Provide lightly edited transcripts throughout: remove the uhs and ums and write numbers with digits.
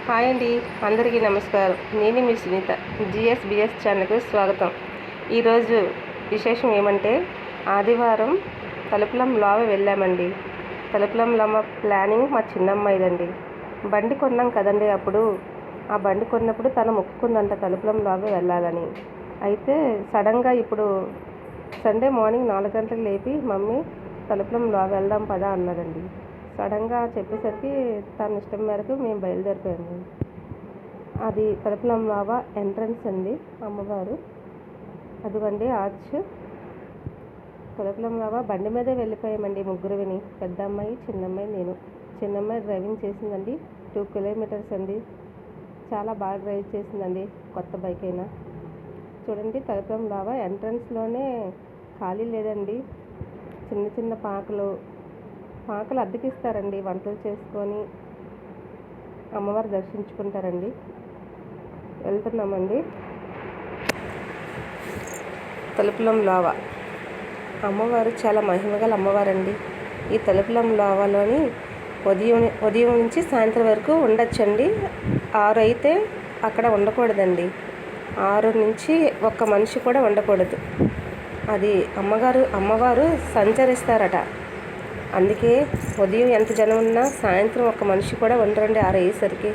Hi అండి, అందరికీ నమస్కారం. నేను మీ సునీత. జిఎస్బిఎస్ ఛానల్కు స్వాగతం. ఈరోజు విశేషం ఏమంటే, ఆదివారం తలుపులం లోవ వెళ్ళామండి. తలుపులం లోవ ప్లానింగ్ మా చిన్నమ్మాయిదండి. బండి కొన్నాం కదండి. అప్పుడు ఆ బండి కొన్నప్పుడు తను మొక్కుకుందంట తలుపులం లోవ వెళ్ళాలని. అయితే సడన్గా ఇప్పుడు సండే మార్నింగ్ 4 గంటలకు లేపి, మమ్మీ తలుపులం లోవ వెళ్దాం పదా అన్నదండి. సడన్గా చెప్పేసరికి తన ఇష్టం మేరకు మేము బయలుదేరిపోయాము. అది తలుపులం లోవ ఎంట్రన్స్ అండి, అమ్మవారు. అదిగోండి ఆర్చ్. తలుపులం లోవ బండి మీదే వెళ్ళిపోయామండి, ముగ్గురువిని. పెద్ద అమ్మాయి, చిన్నమ్మాయి, నేను. చిన్నమ్మాయి డ్రైవింగ్ చేసిందండి. 2 కిలోమీటర్స్ అండి. చాలా బాగా డ్రైవ్ చేసిందండి, కొత్త బైక్ అయినా. చూడండి, తలుపులం లోవ ఎంట్రన్స్లోనే ఖాళీ లేదండి. చిన్న చిన్న పాకలు అద్దెకిస్తారండి. వంటలు చేసుకొని అమ్మవారు దర్శించుకుంటారండి. వెళ్తున్నామండి. తలుపులం లోవ అమ్మవారు చాలా మహిమగల అమ్మవారండి. ఈ తలుపులం లోవలోని ఉదయం నుంచి సాయంత్రం వరకు ఉండొచ్చండి. 6 అయితే అక్కడ ఉండకూడదండి. 6 నుంచి ఒక్క మనిషి కూడా ఉండకూడదు. అది అమ్మవారు సంచరిస్తారట. అందుకే ఉదయం ఎంత జనం ఉన్నా సాయంత్రం ఒక్క మనిషి కూడా ఉండరండి 6 అయ్యేసరికి.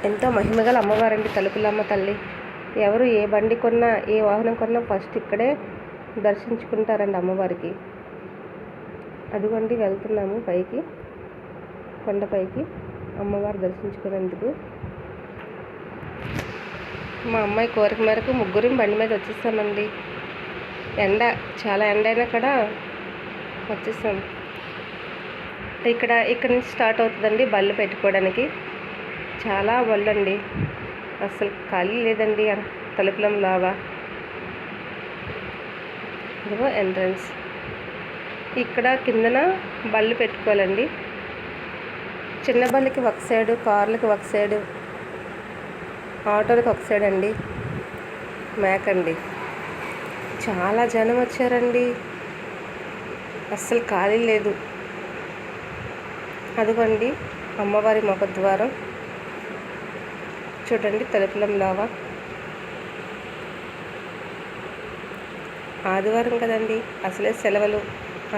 ఎంతో మహిమగల అమ్మవారండి తలుపులమ్మ తల్లి. ఎవరు ఏ బండి కొన్నా, ఏ వాహనం కొన్నా ఫస్ట్ ఇక్కడే దర్శించుకుంటారండి అమ్మవారికి. అదిగోండి వెళ్తున్నాము పైకి, కొండపైకి అమ్మవారు దర్శించుకునేందుకు. మా అమ్మాయి కోరిక మేరకు ముగ్గురం బండి మీద వచ్చేసామండి. చాలా ఎండ అయినా కూడా వచ్చేసాం. ఇక్కడ నుంచి స్టార్ట్ అవుతుందండి బళ్ళు పెట్టుకోవడానికి. చాలా బళ్ళు అండి, అసలు ఖాళీ లేదండి తలుపులం లోవ. ఇదిగో ఎంట్రన్స్. ఇక్కడ కిందన బళ్ళు పెట్టుకోవాలండి. చిన్న బళ్ళకి ఒక సైడు, కార్లకి ఒక సైడు, ఆటోలకి ఒక సైడ్ అండి. మేకండి. చాలా జనం వచ్చారండి, అస్సలు ఖాళీ లేదు. అదిగోండి అమ్మవారి ముఖద్వారం. చూడండి తలుపులం లోవ. ఆదివారం కదండి, అసలే సెలవులు,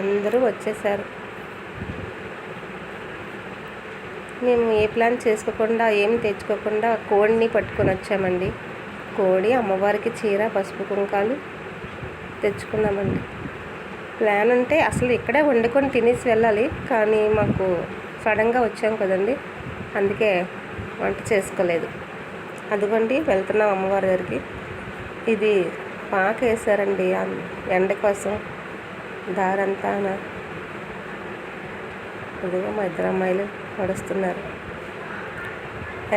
అందరూ వచ్చేసారు. మేము ఏ ప్లాన్ చేసుకోకుండా, ఏం తెచ్చుకోకుండా కోడిని పట్టుకొని వచ్చామండి. కోడి, అమ్మవారికి చీర, పసుపు కుంకాలు తెచ్చుకున్నామండి. ప్లాన్ అంటే అసలు ఇక్కడే వండుకొని తినేసి వెళ్ళాలి, కానీ మాకు సడన్గా వచ్చాం కదండి, అందుకే వంట చేసుకోలేదు. అదిగోండి వెళ్తున్నాం అమ్మవారి దగ్గరికి. ఇది పాక వేసారండి ఎండ కోసం, దారంతా. ఇదిగో మా ఇద్దరు అమ్మాయిలు నడుస్తున్నారు.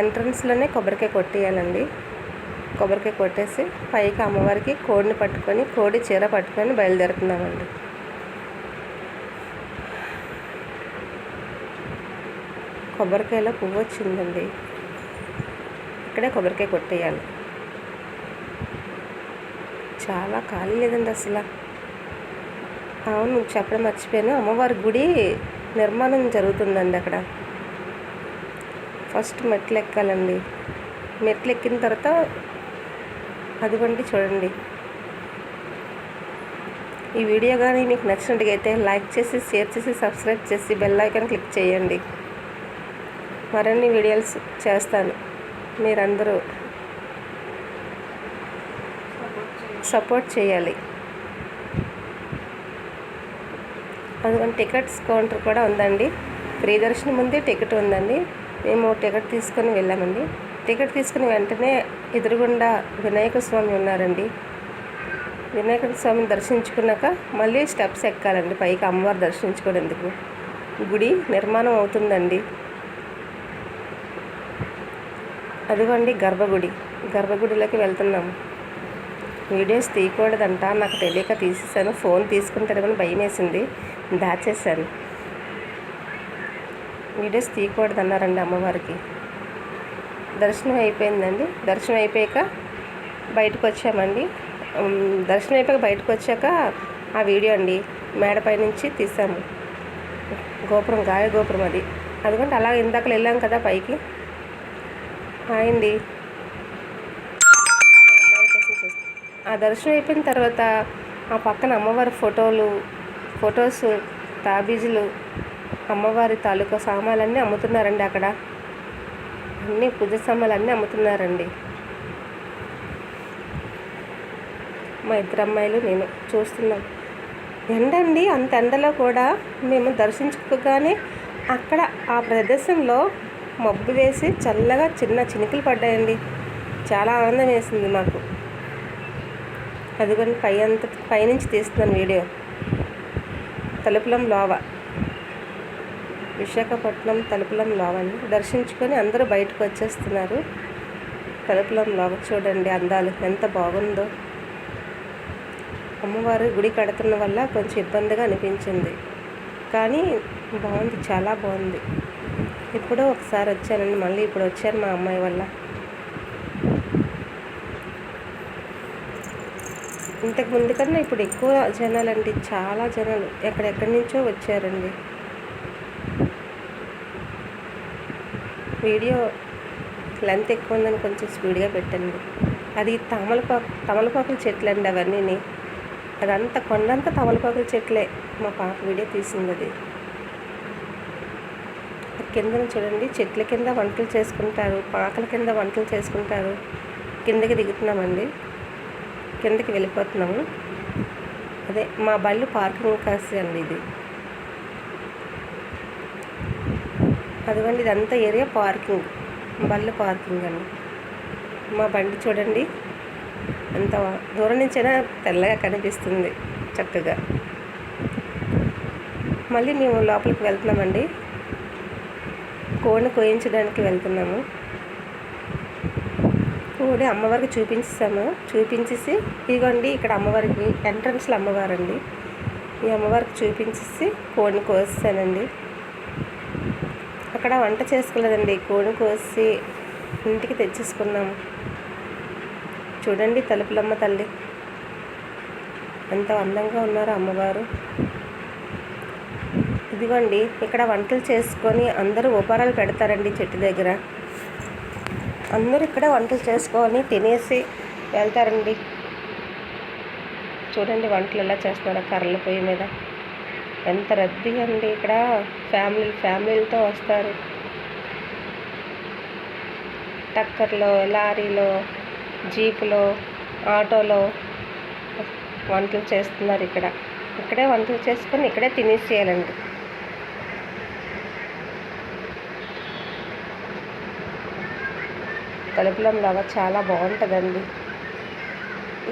ఎంట్రన్స్లోనే కొబ్బరికాయ కొట్టేయాలండి. కొబ్బరికాయ కొట్టేసి పైకి అమ్మవారికి కోడిని పట్టుకొని, కోడి చీర పట్టుకొని బయలుదేరుతున్నామండి. కొబ్బరికాయలో పువ్వు వచ్చిందండి. ఇక్కడే కొబ్బరికాయ కొట్టేయాలి. చాలా ఖాళీ లేదండి అసలు. అవును, చెప్పడం మర్చిపోయాను, అమ్మవారి గుడి నిర్మాణం జరుగుతుందండి అక్కడ. ఫస్ట్ మెట్లు ఎక్కాలండి. మెట్లు ఎక్కిన తర్వాత అదిగోండి చూడండి. ఈ వీడియో కానీ మీకు నచ్చినట్టుగైతే లైక్ చేసి, షేర్ చేసి, సబ్స్క్రైబ్ చేసి బెల్ ఐకాన్ క్లిక్ చేయండి. మరిన్ని వీడియోస్ చేస్తాను, మీరందరూ సపోర్ట్ చేయాలి. అందుకని టికెట్స్ కౌంటర్ కూడా ఉందండి. ఫ్రీ దర్శనం ఉంది, టికెట్ ఉందండి. మేము టికెట్ తీసుకొని వెళ్ళామండి. టికెట్ తీసుకుని వెంటనే ఎదురుగుండా వినాయక స్వామి ఉన్నారండి. వినాయక స్వామిని దర్శించుకున్నాక మళ్ళీ స్టెప్స్ ఎక్కాలండి పైకి అమ్మవారు దర్శించుకునేందుకు. గుడి నిర్మాణం అవుతుందండి. అదిగోండి గర్భగుడిలోకి వెళ్తున్నాము. వీడియోస్ తీయకూడదంట, నాకు తెలియక తీసేసాను. ఫోన్ తీసుకుంటారేమని భయం వేసింది, దాచేసాను. వీడియోస్ తీయకూడదన్నారండి అమ్మవారికి. దర్శనం అయిపోయిందండి. దర్శనం అయిపోయాక బయటకు వచ్చామండి. దర్శనం అయిపోయాక బయటకు వచ్చాక ఆ వీడియో అండి మేడపై నుంచి తీసాము. గోపురం, గాయ గోపురం అది. అదిగోండి అలా ఇందాక వెళ్ళాం కదా పైకి, హాయ్ అండి. ఆ దర్శనం అయిపోయిన తర్వాత ఆ పక్కన అమ్మవారి ఫొటోస్, తాబీజులు, అమ్మవారి తాలూకా సామాన్లన్నీ అమ్ముతున్నారండి. అక్కడ అన్నీ పూజ సామాన్లు అన్నీ అమ్ముతున్నారండి. మా ఇద్దరు అమ్మాయిలు నేను చూస్తున్నాం. ఎండండి, అంత ఎండలో కూడా మేము దర్శించుకోగానే అక్కడ ఆ ప్రదేశంలో మబ్బు వేసి చల్లగా చిన్న చినుకులు పడ్డాయండి. చాలా ఆనందం వేసింది మాకు. అదిగోండి పైనుంచి తీస్తున్నాను వీడియో. తలుపులం లోవ, విశాఖపట్నం తలుపులం లోవని దర్శించుకొని అందరూ బయటకు వచ్చేస్తున్నారు. తలుపులం లోవ చూడండి అందాలు ఎంత బాగుందో. అమ్మవారు గుడి కడుతున్న వల్ల కొంచెం ఇబ్బందిగా అనిపించింది, కానీ బాగుంది, చాలా బాగుంది. ఎప్పుడో ఒకసారి వచ్చానండి, మళ్ళీ ఇప్పుడు వచ్చాను మా అమ్మాయి వల్ల. ఇంతకు ముందు కన్నా ఇప్పుడు ఎక్కువ జనాలండి, చాలా జనాలు ఎక్కడెక్కడి నుంచో వచ్చారండి. వీడియో లెంత్ ఎక్కువ ఉందని కొంచెం స్పీడ్గా పెట్టండి. అది తమలపాకుల చెట్లు అండి అవన్నీ. అదంతా కొండంతా తమలపాకుల చెట్లే. మా పాప వీడియో తీసింది. అది కింద చూడండి, చెట్ల కింద వంటలు చేసుకుంటారు, పాకల కింద వంటలు చేసుకుంటారు. కిందకి దిగుతున్నామండి, కిందకి వెళ్ళిపోతున్నాము. అదే మా బళ్ళు పార్కింగ్ కాసి అండి ఇది. అదిగోండి, ఇదంతా ఏరియా పార్కింగ్, బళ్ళు పార్కింగ్ అండి. మా బండి చూడండి ఎంత దూరం నుంచైనా తెల్లగా కనిపిస్తుంది చక్కగా. మళ్ళీ మేము లోపలికి వెళ్తున్నామండి, కోడిని కోయించడానికి వెళ్తున్నాము. కోడి అమ్మవారికి చూపించేసి ఇదిగోండి ఇక్కడ అమ్మవారికి ఎంట్రన్స్లో అమ్మవారండి. ఈ అమ్మవారికి చూపించేసి కోడిని కోసానండి. అక్కడ వంట చేసుకోలేదండి, కోడిని కోసి ఇంటికి తెచ్చేసుకున్నాము. చూడండి తలుపులమ్మ తల్లి ఎంత అందంగా ఉన్నారో అమ్మవారు. ఇదిగోండి ఇక్కడ వంటలు చేసుకొని అందరూ ఉపహారాలు పెడతారండి చెట్టు దగ్గర. అందరూ ఇక్కడ వంటలు చేసుకొని తినేసి వెళ్తారండి. చూడండి వంటలు ఎలా చేస్తున్నారో కర్రల పొయ్యి మీద. ఎంత రద్దీ అండి ఇక్కడ, ఫ్యామిలీలతో వస్తారు. టక్కర్లో, లారీలో, జీపులో, ఆటోలో వంటలు చేస్తున్నారు. ఇక్కడే వంటలు చేసుకొని ఇక్కడే తినేసేయాలండి. తలుపులం లాగా చాలా బాగుంటుందండి.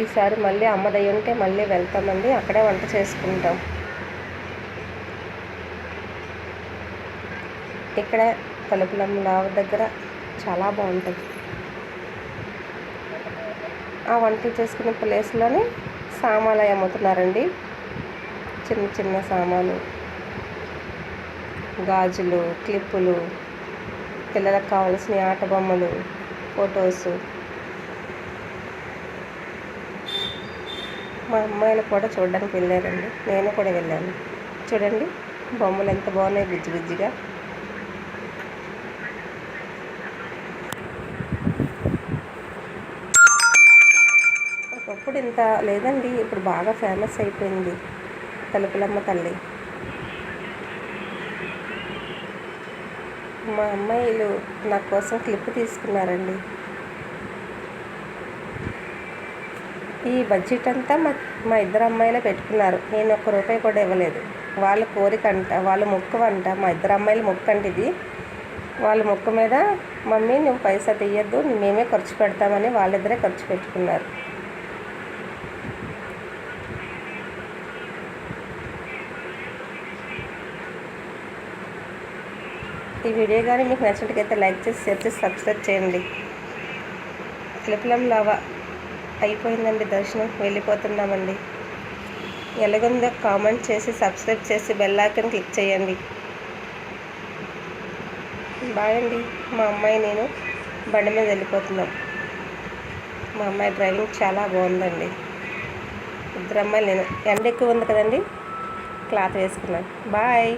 ఈసారి మళ్ళీ అమ్మదయ్య ఉంటే మళ్ళీ వెళ్తామండి, అక్కడే వంట చేసుకుంటాం. ఇక్కడ తలుపులం లావ దగ్గర చాలా బాగుంటుంది. ఆ వంటలు చేసుకునే ప్లేస్లోనే సామాన్లు అమ్ముతున్నారండి. చిన్న చిన్న సామాను, గాజులు, క్లిప్పులు, పిల్లలకు కావాల్సిన ఆట బొమ్మలు, ఫొటోస్. మా అమ్మాయిలు కూడా చూడడానికి వెళ్ళారండి, నేను కూడా వెళ్ళాను. చూడండి బొమ్మలు ఎంత బాగున్నాయి, బుజ్జిగా. ఒకప్పుడు ఇంత లేదండి, ఇప్పుడు బాగా ఫేమస్ అయిపోయింది తలుపులమ్మ తల్లి. మా అమ్మాయిలు నా కోసం క్లిప్ తీసుకున్నారండి. ఈ బడ్జెట్ అంతా మా ఇద్దరు అమ్మాయిలే పెట్టుకున్నారు. నేను ₹1 కూడా ఇవ్వలేదు. వాళ్ళ కోరిక అంట, వాళ్ళ మొక్కు అంట, మా ఇద్దరు అమ్మాయిల మొక్కు అంటే ఇది. వాళ్ళ మొక్కు మీద మమ్మీ నువ్వు పైసా తీయద్దు, మేమే ఖర్చు పెడతామని వాళ్ళిద్దరే ఖర్చు పెట్టుకున్నారు. ఈ వీడియో కానీ మీకు నచ్చినట్లయితే లైక్ చేసి, షేర్ చేసి, సబ్స్క్రైబ్ చేయండి. తలుపులం లావా అయిపోయిందండి దర్శనం, వెళ్ళిపోతున్నామండి. ఎలాగుందో కామెంట్ చేసి, సబ్స్క్రైబ్ చేసి, బెల్ ఐకాన్ క్లిక్ చేయండి. బాయ్ అండి. మా అమ్మాయి నేను బండి మీద వెళ్ళిపోతున్నాం. మా అమ్మాయి డ్రైవింగ్ చాలా బాగుందండి. ఇద్దరు అమ్మాయిలు నేను. ఎండ ఎక్కువ ఉంది కదండి, క్లాత్ వేసుకున్నాను. బాయ్.